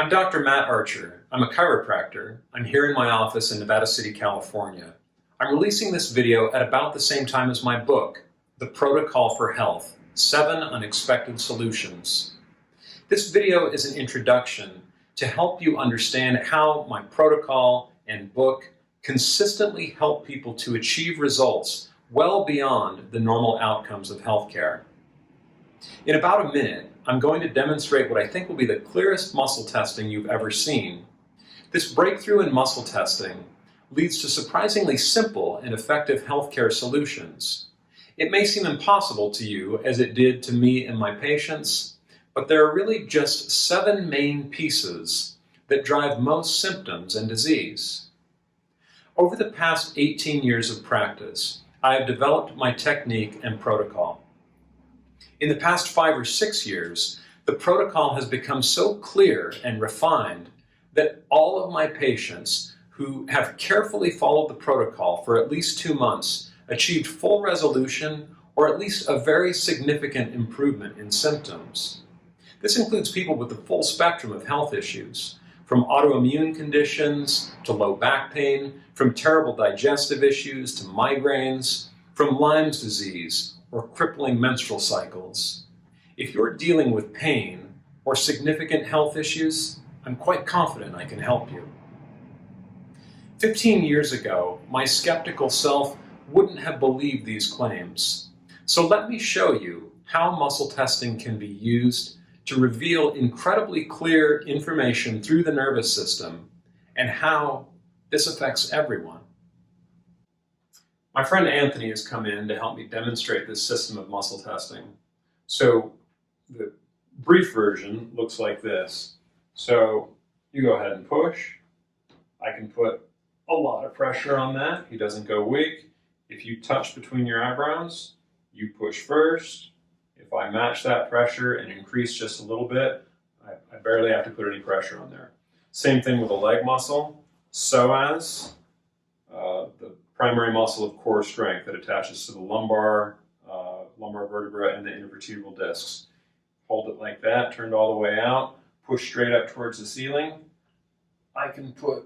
I'm Dr. Matt Archer. I'm a chiropractor. I'm here in my office in Nevada City, California. I'm releasing this video at about the same time as my book, The Protocol for Health: 7 Unexpected Solutions. This video is an introduction to help you understand how my protocol and book consistently help people to achieve results well beyond the normal outcomes of healthcare. In about a minute, I'm going to demonstrate what I think will be the clearest muscle testing you've ever seen. This breakthrough in muscle testing leads to surprisingly simple and effective healthcare solutions. It may seem impossible to you, as it did to me and my patients, but there are really just 7 main pieces that drive most symptoms and disease. Over the past 18 years of practice, I have developed my technique and protocol. In the past 5 or 6 years, the protocol has become so clear and refined that all of my patients who have carefully followed the protocol for at least 2 months achieved full resolution or at least a very significant improvement in symptoms. This includes people with the full spectrum of health issues, from autoimmune conditions to low back pain, from terrible digestive issues to migraines, from Lyme's disease or crippling menstrual cycles. If you're dealing with pain or significant health issues, I'm quite confident I can help you. 15 years ago, my skeptical self wouldn't have believed these claims. So let me show you how muscle testing can be used to reveal incredibly clear information through the nervous system and how this affects everyone. My friend Anthony has come in to help me demonstrate this system of muscle testing. So the brief version looks like this. So you go ahead and push. I can put a lot of pressure on that. He doesn't go weak. If you touch between your eyebrows, you push first. If I match that pressure and increase just a little bit, I barely have to put any pressure on there. Same thing with the leg muscle. Psoas, the primary muscle of core strength that attaches to the lumbar vertebra and the intervertebral discs. Hold it like that, turned all the way out, push straight up towards the ceiling. I can put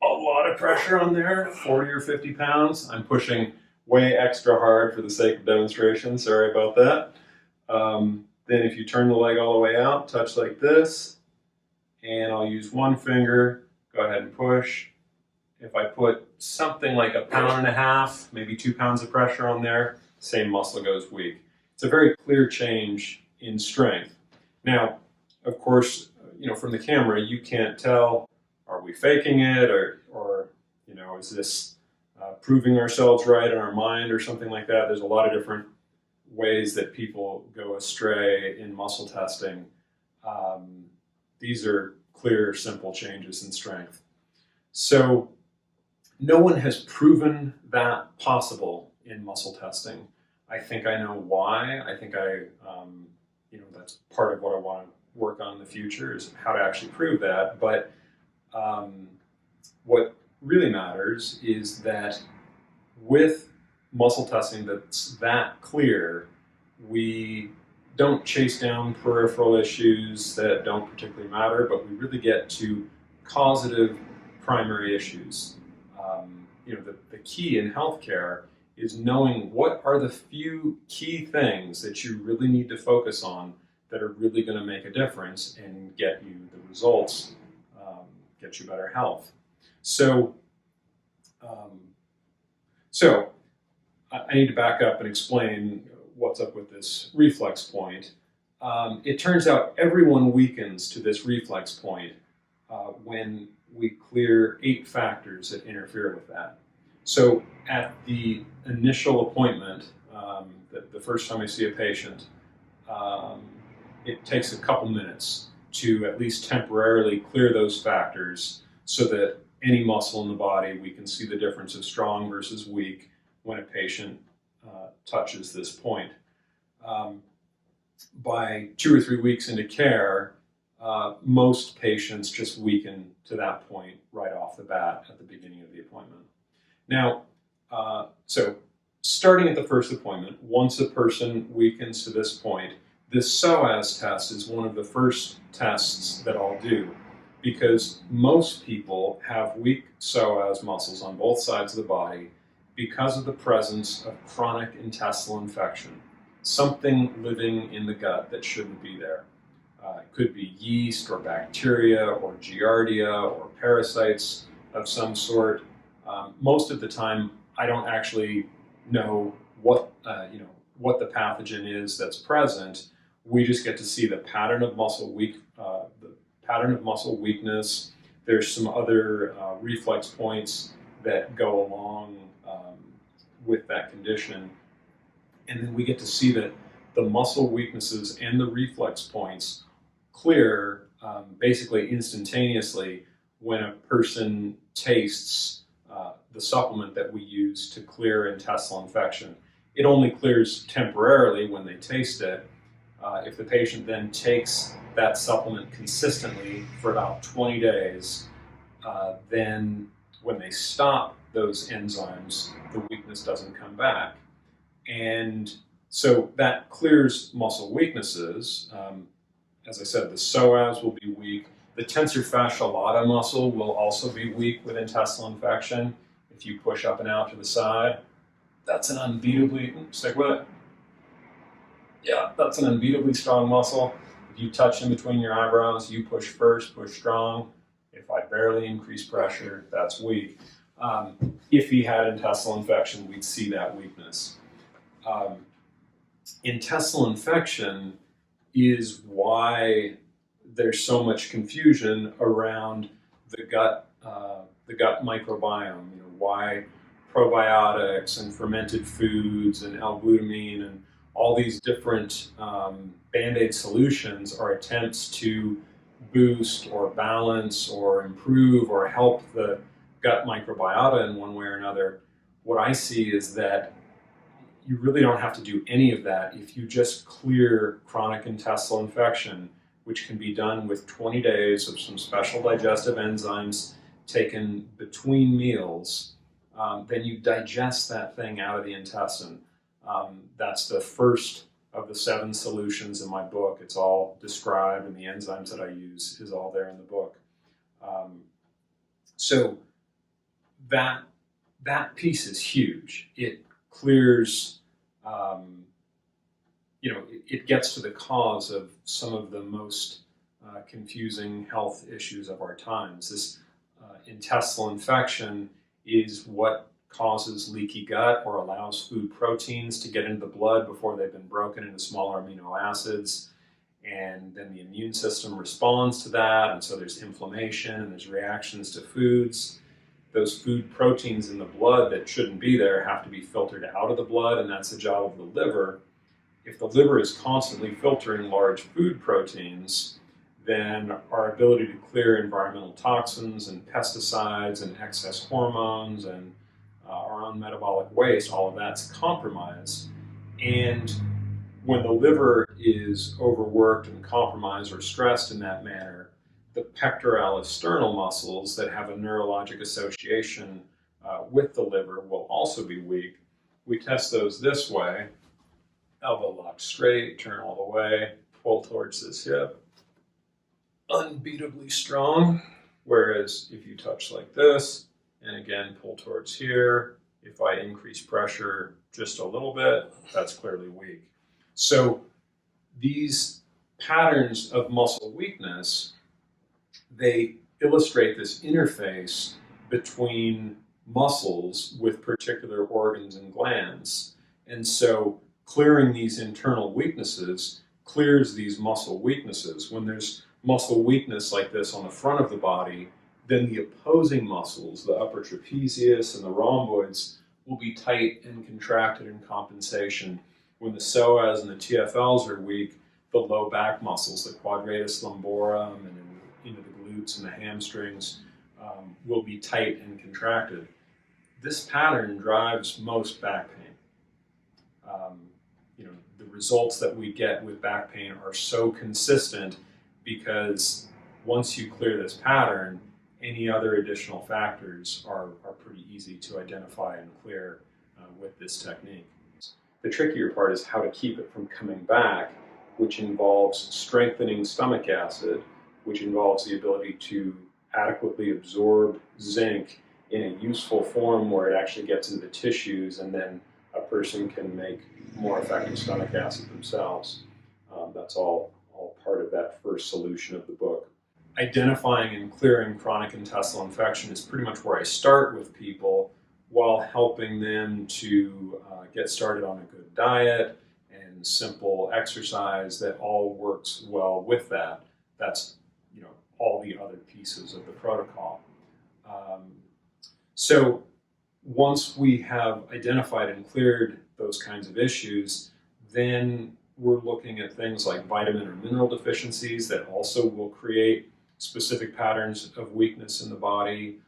a lot of pressure on there, 40 or 50 pounds. I'm pushing way extra hard for the sake of demonstration, sorry about that. Then if you turn the leg all the way out, touch like this, and I'll use one finger, go ahead and push. If I put something like 1.5 pounds, maybe 2 pounds of pressure on there, same muscle goes weak. It's a very clear change in strength. Now, of course, from the camera, you can't tell, are we faking it, or is this proving ourselves right in our mind or something like that? There's a lot of different ways that people go astray in muscle testing. These are clear, simple changes in strength. So no one has proven that possible in muscle testing. I think I know why. I think that's part of what I want to work on in the future, is how to actually prove that. But what really matters is that with muscle testing that's that clear, we don't chase down peripheral issues that don't particularly matter, but we really get to causative primary issues. The key in healthcare is knowing what are the few key things that you really need to focus on that are really going to make a difference and get you the results, get you better health. So I need to back up and explain what's up with this reflex point. It turns out everyone weakens to this reflex point when we clear 8 factors that interfere with that. So at the initial appointment, the first time I see a patient, it takes a couple minutes to at least temporarily clear those factors so that any muscle in the body, we can see the difference of strong versus weak when a patient touches this point. By 2 or 3 weeks into care, most patients just weaken to that point right off the bat at the beginning of the appointment. Now, so starting at the first appointment, once a person weakens to this point, this psoas test is one of the first tests that I'll do. because most people have weak psoas muscles on both sides of the body because of the presence of chronic intestinal infection, something living in the gut that shouldn't be there. It could be yeast or bacteria or giardia or parasites of some sort. Most of the time, I don't actually know what the pathogen is that's present. We just get to see the pattern of muscle weakness. There's some other reflex points that go along with that condition, and then we get to see that the muscle weaknesses and the reflex points clear basically instantaneously when a person tastes the supplement that we use to clear intestinal infection. It only clears temporarily when they taste it. If the patient then takes that supplement consistently for about 20 days, then when they stop those enzymes, the weakness doesn't come back. And so that clears muscle weaknesses. As I said, the psoas will be weak. The tensor fasciae lata muscle will also be weak with intestinal infection. If you push up and out to the side, that's an unbeatably, stick with it. Yeah, that's an unbeatably strong muscle. If you touch in between your eyebrows, you push first, push strong. If I barely increase pressure, that's weak. If he had intestinal infection, we'd see that weakness. Intestinal infection is why there's so much confusion around the gut microbiome. Why probiotics and fermented foods and L-glutamine and all these different Band-Aid solutions are attempts to boost or balance or improve or help the gut microbiota in one way or another. What I see is that you really don't have to do any of that if you just clear chronic intestinal infection, which can be done with 20 days of some special digestive enzymes taken between meals. Then you digest that thing out of the intestine. That's the first of the 7 solutions in my book. It's all described, and the enzymes that I use is all there in the book. So that piece is huge. It clears, it gets to the cause of some of the most confusing health issues of our times. This intestinal infection is what causes leaky gut or allows food proteins to get into the blood before they've been broken into smaller amino acids. And then the immune system responds to that, and so there's inflammation and there's reactions to foods. Those food proteins in the blood that shouldn't be there have to be filtered out of the blood, and that's the job of the liver. If the liver is constantly filtering large food proteins, then our ability to clear environmental toxins and pesticides and excess hormones and our own metabolic waste, all of that's compromised. And when the liver is overworked and compromised or stressed in that manner, the pectoralis sternal muscles that have a neurologic association with the liver will also be weak. We test those this way. Elbow locked straight, turn all the way, pull towards this hip. Unbeatably strong. Whereas if you touch like this, and again pull towards here, if I increase pressure just a little bit, that's clearly weak. So these patterns of muscle weakness, they illustrate this interface between muscles with particular organs and glands. And so clearing these internal weaknesses clears these muscle weaknesses. When there's muscle weakness like this on the front of the body, then the opposing muscles, the upper trapezius and the rhomboids, will be tight and contracted in compensation. When the psoas and the TFLs are weak, the low back muscles, the quadratus lumborum and into the glutes and the hamstrings, will be tight and contracted. This pattern drives most back pain. The results that we get with back pain are so consistent because once you clear this pattern, any other additional factors are pretty easy to identify and clear with this technique. The trickier part is how to keep it from coming back, which involves strengthening stomach acid, which involves the ability to adequately absorb zinc in a useful form where it actually gets into the tissues, and then a person can make more effective stomach acid themselves. That's all part of that first solution of the book. Identifying and clearing chronic intestinal infection is pretty much where I start with people, while helping them to get started on a good diet and simple exercise that all works well with that. That's all the other pieces of the protocol. So once we have identified and cleared those kinds of issues, then we're looking at things like vitamin or mineral deficiencies that also will create specific patterns of weakness in the body,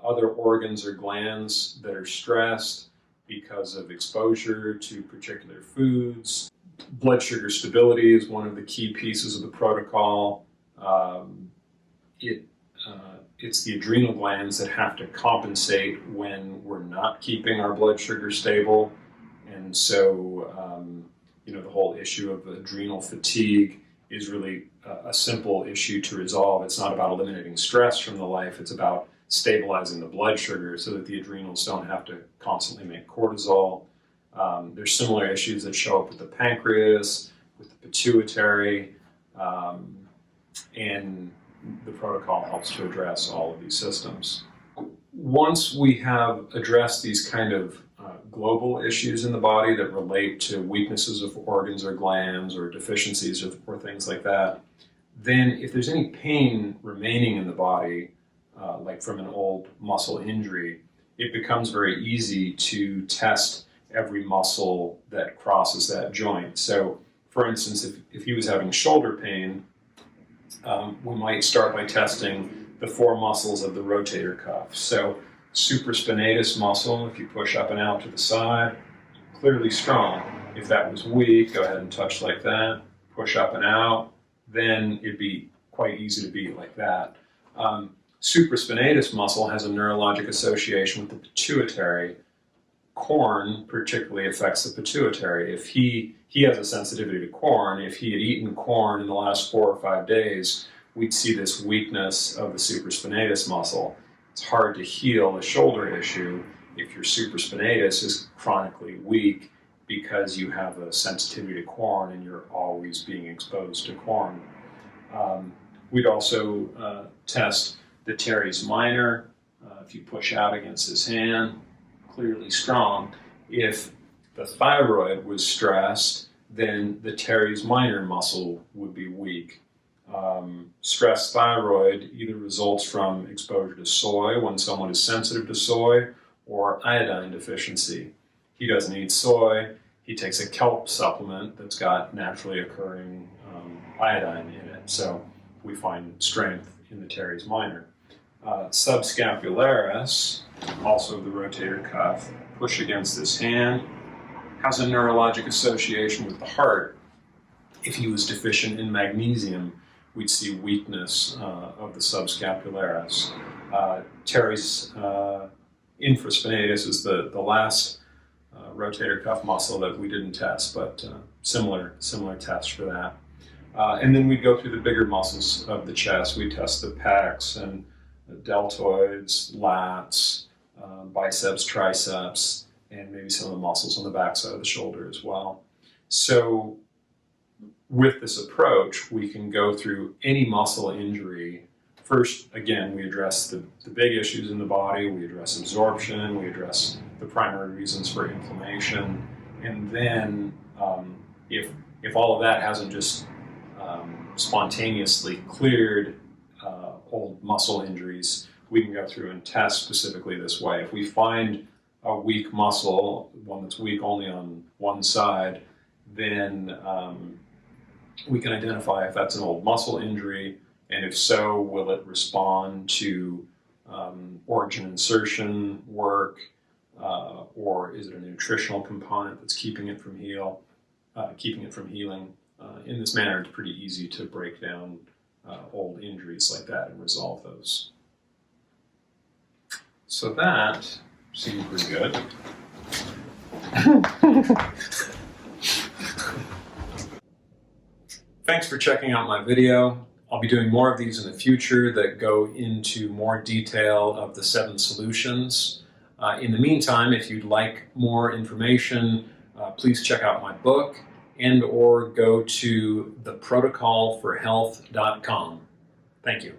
other organs or glands that are stressed because of exposure to particular foods. Blood sugar stability is one of the key pieces of the protocol. It's the adrenal glands that have to compensate when we're not keeping our blood sugar stable. And so, the whole issue of adrenal fatigue is really a simple issue to resolve. It's not about eliminating stress from the life, it's about stabilizing the blood sugar so that the adrenals don't have to constantly make cortisol. There's similar issues that show up with the pancreas, with the pituitary, and the protocol helps to address all of these systems. Once we have addressed these kind of global issues in the body that relate to weaknesses of organs or glands or deficiencies or things like that, then if there's any pain remaining in the body, like from an old muscle injury, it becomes very easy to test every muscle that crosses that joint. So, for instance, if he was having shoulder pain, we might start by testing the 4 muscles of the rotator cuff. So, supraspinatus muscle, if you push up and out to the side, clearly strong. If that was weak, go ahead and touch like that, push up and out, then it'd be quite easy to beat like that. Supraspinatus muscle has a neurologic association with the pituitary. Corn particularly affects the pituitary. If he has a sensitivity to corn, if he had eaten corn in the last 4 or 5 days, we'd see this weakness of the supraspinatus muscle. It's hard to heal a shoulder issue if your supraspinatus is chronically weak because you have a sensitivity to corn and you're always being exposed to corn. We'd also test the teres minor. If you push out against his hand, clearly strong. If the thyroid was stressed, then the teres minor muscle would be weak. Stress thyroid either results from exposure to soy when someone is sensitive to soy, or iodine deficiency. He doesn't eat soy, he takes a kelp supplement that's got naturally occurring iodine in it. So we find strength in the teres minor. Subscapularis, also the rotator cuff, push against this hand, has a neurologic association with the heart. If he was deficient in magnesium, we'd see weakness of the subscapularis. Teres infraspinatus is the last rotator cuff muscle that we didn't test, but similar test for that. And then we'd go through the bigger muscles of the chest. We test the pecs and the deltoids, lats, biceps, triceps, and maybe some of the muscles on the backside of the shoulder as well. So with this approach, we can go through any muscle injury. First, again, we address the big issues in the body, we address absorption, we address the primary reasons for inflammation, and then if all of that hasn't just spontaneously cleared old muscle injuries, we can go through and test specifically this way. If we find a weak muscle, one that's weak only on one side, then we can identify if that's an old muscle injury, and if so, will it respond to origin insertion work, or is it a nutritional component that's keeping it from healing? In this manner, it's pretty easy to break down old injuries like that and resolve those. So that seemed pretty good. Thanks for checking out my video. I'll be doing more of these in the future that go into more detail of the 7 solutions. In the meantime, if you'd like more information, please check out my book and or go to theprotocolforhealth.com. Thank you.